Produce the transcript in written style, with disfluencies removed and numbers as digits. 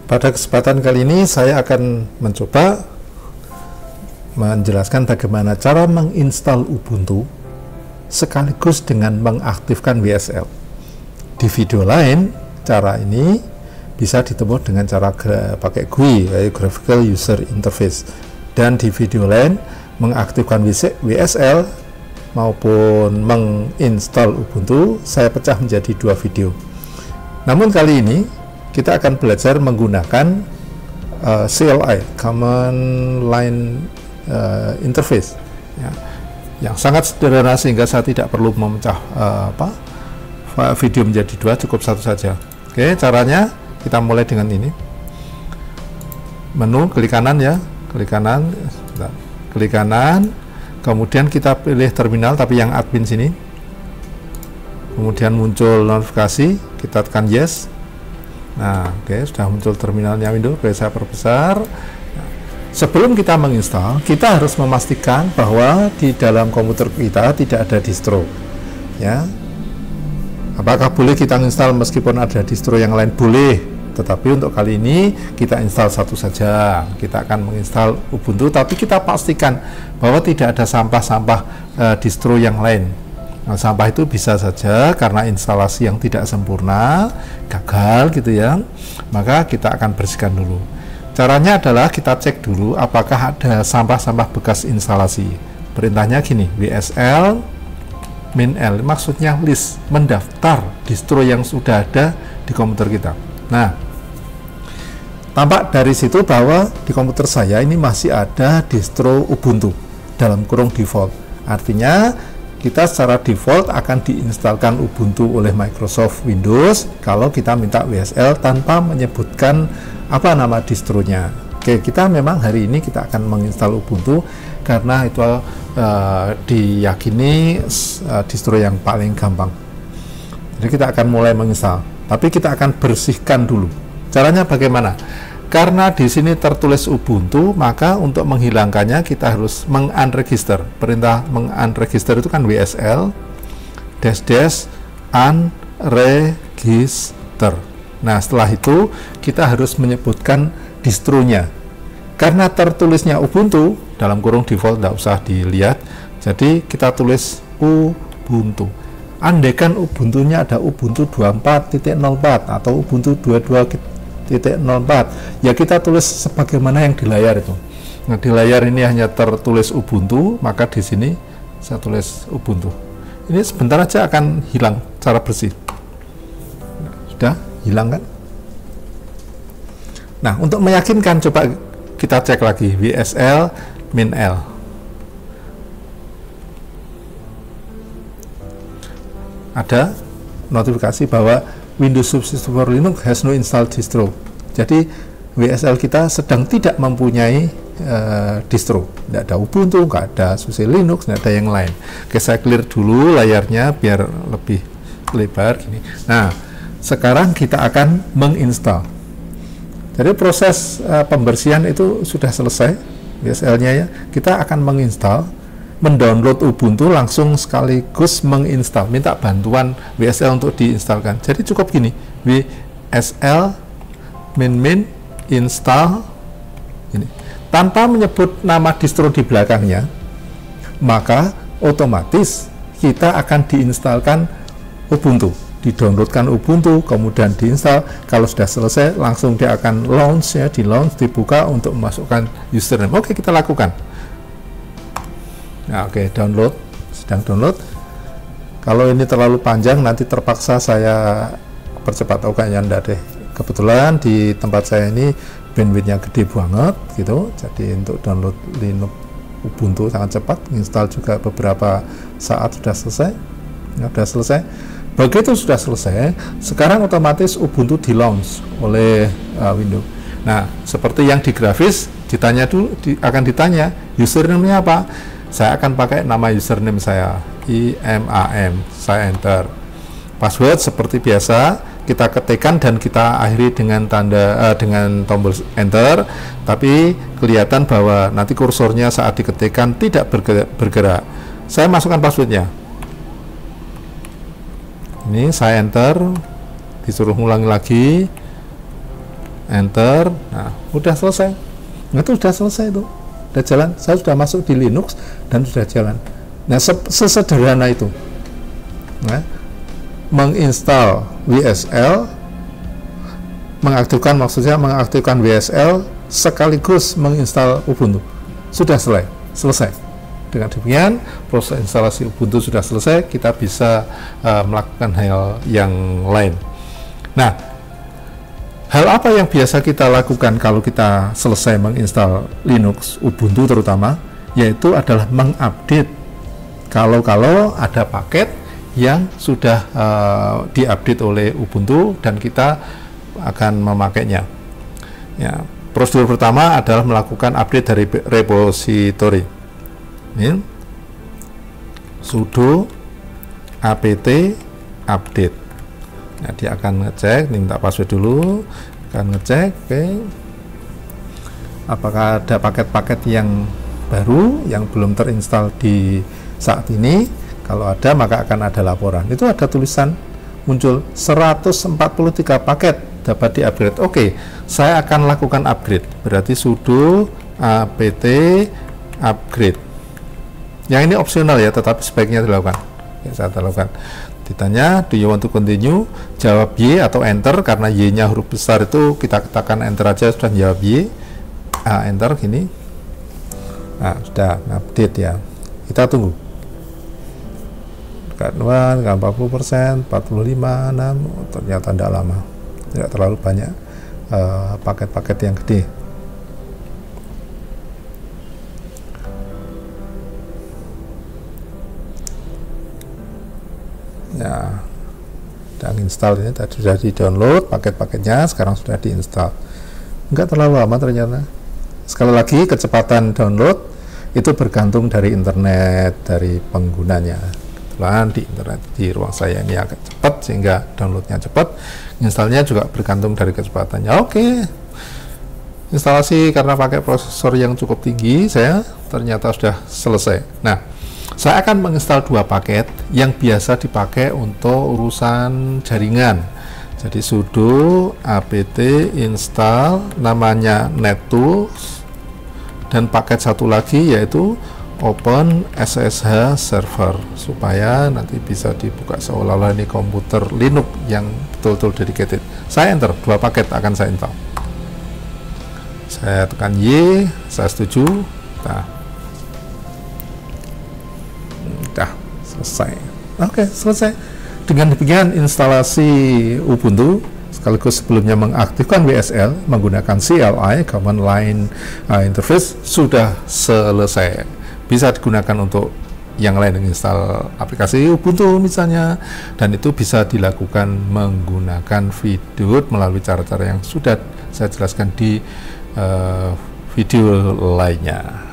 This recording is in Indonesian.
Pada kesempatan kali ini saya akan mencoba menjelaskan bagaimana cara menginstal Ubuntu sekaligus dengan mengaktifkan WSL. Di video lain, cara ini bisa ditempuh dengan cara pakai GUI, yaitu Graphical User Interface. Dan di video lain, mengaktifkan WSL maupun menginstal Ubuntu, saya pecah menjadi dua video. Namun kali ini, kita akan belajar menggunakan CLI, Command Line Interface, ya, yang sangat sederhana sehingga saya tidak perlu memecah video menjadi dua, cukup satu saja. Oke, caranya kita mulai dengan ini. Menu, klik kanan ya, klik kanan, kemudian kita pilih terminal tapi yang admin sini. Kemudian muncul notifikasi, kita tekan yes. Nah, oke, sudah muncul terminalnya Windows. Saya perbesar. Sebelum kita menginstal, kita harus memastikan bahwa di dalam komputer kita tidak ada distro. Ya, apakah boleh kita install meskipun ada distro yang lain? Boleh. Tetapi untuk kali ini kita install satu saja. Kita akan menginstal Ubuntu, tapi kita pastikan bahwa tidak ada sampah-sampah distro yang lain. Nah, sampah itu bisa saja karena instalasi yang tidak sempurna, gagal gitu ya, maka kita akan bersihkan dulu. Caranya adalah kita cek dulu apakah ada sampah-sampah bekas instalasi. Perintahnya gini, WSL -l, maksudnya list, mendaftar distro yang sudah ada di komputer kita. Nah, tampak dari situ bahwa di komputer saya ini masih ada distro Ubuntu dalam kurung default. Artinya kita secara default akan diinstalkan Ubuntu oleh Microsoft Windows kalau kita minta WSL tanpa menyebutkan apa nama distronya. Oke, kita memang hari ini kita akan menginstal Ubuntu karena itu diyakini distro yang paling gampang. Jadi kita akan mulai menginstal, tapi kita akan bersihkan dulu. Caranya bagaimana? Karena di sini tertulis Ubuntu, maka untuk menghilangkannya kita harus mengunregister. Perintah mengunregister itu kan WSL -unregister. Nah, setelah itu kita harus menyebutkan distronya. Karena tertulisnya Ubuntu dalam kurung default, tidak usah dilihat. Jadi kita tulis Ubuntu. Andaikan Ubuntunya ada Ubuntu 24.04 atau Ubuntu 22.04, ya kita tulis sebagaimana yang di layar itu. Nah, di layar ini hanya tertulis Ubuntu, maka di sini saya tulis Ubuntu. Ini sebentar aja akan hilang secara bersih. Nah, sudah hilang kan? Nah, untuk meyakinkan coba kita cek lagi WSL -l. Ada notifikasi bahwa Windows Subsystem for Linux has no installed distro. Jadi WSL kita sedang tidak mempunyai distro. Tidak ada Ubuntu, nggak ada SUSE Linux, nggak ada yang lain. Oke, saya clear dulu layarnya biar lebih lebar gini. Nah, sekarang kita akan menginstal. Jadi proses pembersihan itu sudah selesai, WSL-nya ya. Kita akan menginstal, mendownload Ubuntu langsung sekaligus menginstal. Minta bantuan WSL untuk diinstalkan. Jadi cukup gini, WSL -min install ini. Tanpa menyebut nama distro di belakangnya, maka otomatis kita akan diinstalkan Ubuntu. Didownloadkan Ubuntu, kemudian diinstal. Kalau sudah selesai, langsung dia akan launch ya, di launch, dibuka untuk memasukkan username. Oke, kita lakukan. Nah, oke, download, sedang download. Kalau ini terlalu panjang nanti terpaksa saya percepat. Oke, ya enggak deh. Kebetulan di tempat saya ini bandwidthnya gede banget gitu. Jadi untuk download Linux Ubuntu sangat cepat. Install juga beberapa saat sudah selesai. Ya, sudah selesai. Begitu sudah selesai, sekarang otomatis Ubuntu di launch oleh Windows. Nah, seperti yang di grafis ditanya dulu, akan ditanya username-nya apa. Saya akan pakai nama username saya, IMAM, saya enter. Password seperti biasa kita ketikkan dan kita akhiri dengan dengan tombol enter, tapi kelihatan bahwa nanti kursornya saat diketikkan tidak bergerak. Saya masukkan passwordnya. Ini saya enter, disuruh ulangi lagi. enter. Nah, udah selesai. Nah, itu sudah selesai, itu udah jalan. Saya sudah masuk di Linux dan sudah jalan. Nah, sesederhana itu. Nah, menginstal WSL, mengaktifkan, maksudnya mengaktifkan WSL sekaligus menginstal Ubuntu. Sudah selesai. Dengan demikian, proses instalasi Ubuntu sudah selesai, kita bisa melakukan hal yang lain. Nah, hal apa yang biasa kita lakukan kalau kita selesai menginstal Linux, Ubuntu terutama, yaitu adalah mengupdate kalau ada paket yang sudah diupdate oleh Ubuntu dan kita akan memakainya. Ya, prosedur pertama adalah melakukan update dari repository. Ini sudo apt update. Nah, dia akan ngecek, ini minta password dulu, akan ngecek, oke, apakah ada paket-paket yang baru yang belum terinstall di saat ini. Kalau ada, maka akan ada laporan. Itu ada tulisan muncul 143 paket dapat di-upgrade. Oke, saya akan lakukan upgrade. Berarti sudo apt upgrade. Yang ini opsional ya, tetapi sebaiknya dilakukan. Ya, saya lakukan. Ditanya, do you want to continue? Jawab Y atau enter, karena Y-nya huruf besar itu kita katakan enter aja, sudah jawab Y. Enter gini. Nah, sudah update ya. Kita tunggu. 40%, 45, 6, ternyata tidak lama. Tidak terlalu banyak paket-paket yang gede. Ya, dan install ini tadi sudah di download paket-paketnya, sekarang sudah diinstal. Enggak terlalu lama ternyata. Sekali lagi, kecepatan download itu bergantung dari internet, dari penggunanya. Kebetulan di internet di ruang saya ini agak cepat sehingga downloadnya cepat. Installnya juga bergantung dari kecepatannya. Oke, instalasi karena pakai prosesor yang cukup tinggi, saya ternyata sudah selesai. Nah, saya akan menginstal dua paket yang biasa dipakai untuk urusan jaringan. Jadi sudo apt install namanya NetTools, dan paket satu lagi yaitu Open SSH Server, supaya nanti bisa dibuka seolah-olah ini komputer Linux yang betul-betul dedicated. Saya enter, dua paket akan saya install. Saya tekan Y, saya setuju. Nah, udah selesai. Oke, selesai. Dengan demikian, instalasi Ubuntu sekaligus sebelumnya mengaktifkan WSL menggunakan CLI Command Line Interface sudah selesai. Bisa digunakan untuk yang lain, menginstal aplikasi Ubuntu misalnya, dan itu bisa dilakukan menggunakan Vidut melalui cara-cara yang sudah saya jelaskan di video lainnya.